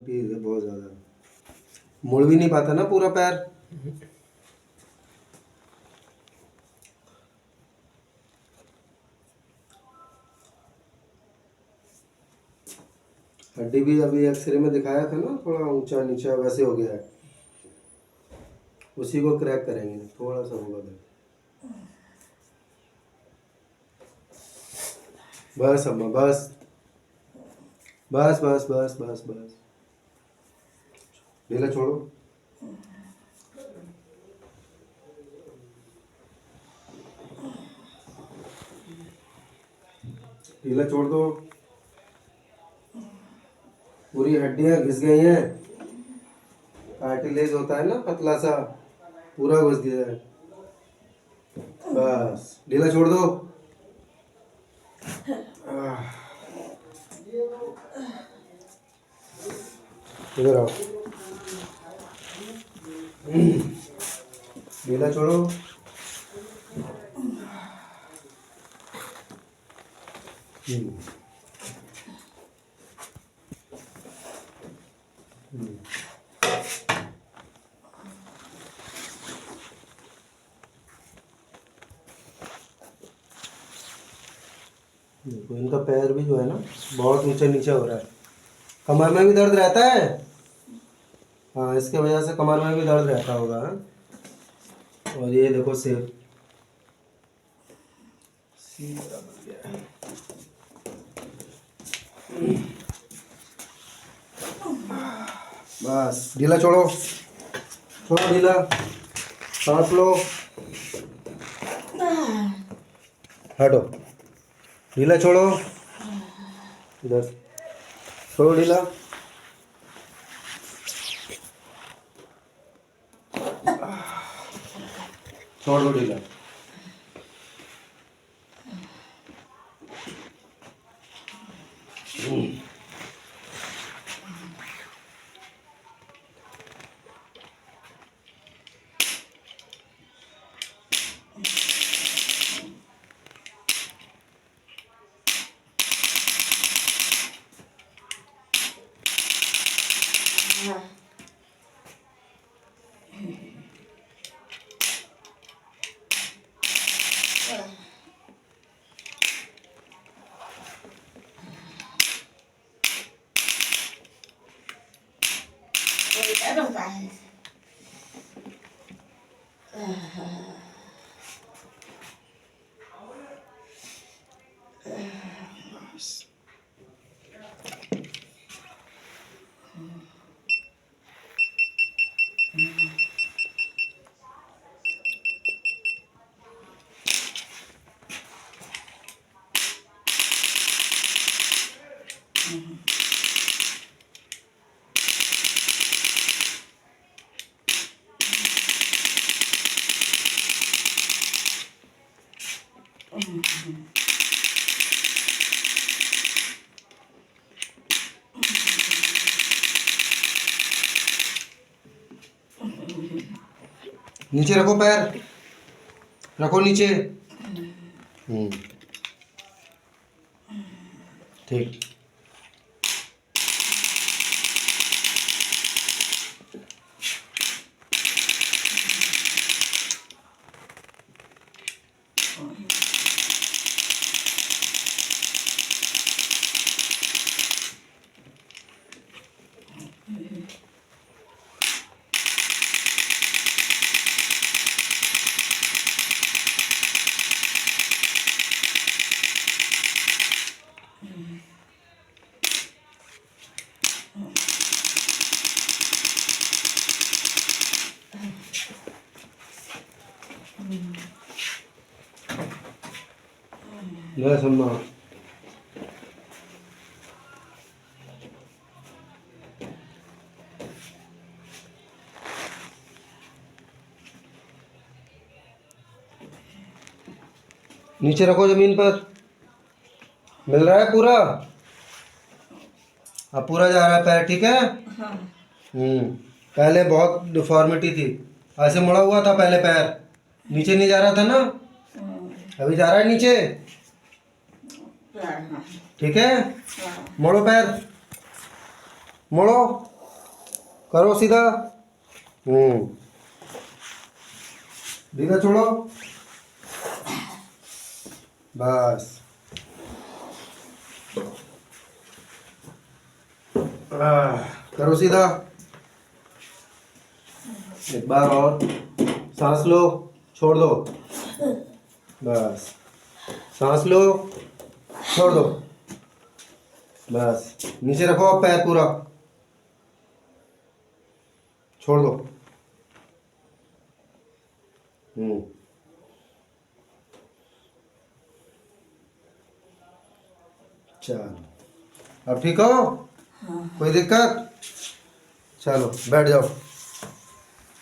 Please है बहुत ज्यादा, मुड़ भी नहीं पाता ना पूरा पैर। हड्डी भी अभी एक्सरे में दिखाया था ना, थोड़ा ऊंचा नीचा वैसे हो गया है, उसी को क्रैक करेंगे, थोड़ा सा होगा दर्द। बस अम्मा बस, बस बस बस बस बस, ढीला छोड़ो। ढीला छोड़ दो, पूरी हड्डियां घिस गई हैं, कार्टिलेज होता है ना पतला सा, पूरा घुस गया है। बस ढीला छोड़ दो। इधर आओ, ढीला छोड़ो। देखो इनका पैर भी जो है ना बहुत ऊंचा नीचे हो रहा है, कमर में भी दर्द रहता है। हाँ इसके वजह से कमर में भी दर्द रहता होगा। हाँ? और ये देखो सेब सीधा बन गया है। बस ढीला छोड़ो, छोड़ो ढीला, सांस लो, हटो, ढीला छोड़ो, इधर छोड़ो ढीला, छोड़ दो ढीला। नीचे रखो पैर, रखो नीचे। ठीक। बस अम्मा, नीचे रखो जमीन पर, मिल रहा है पूरा, अब पूरा जा रहा है पैर, ठीक है। हाँ। पहले बहुत डिफॉर्मिटी थी, ऐसे मुड़ा हुआ था पहले पैर, नीचे नहीं जा रहा था ना, अभी जा रहा है नीचे, ठीक है। मोड़ो पैर, मोड़ो। करो सीधा। धीरे छोड़ो। बस। करो सीधा। एक बार और सांस लो, छोड़ दो। बस। सांस लो, छोड़ दो। बस। नीचे रखो अब पैर पूरा, छोड़ दो। चलो अब ठीक हो? कोई दिक्कत? चलो बैठ जाओ।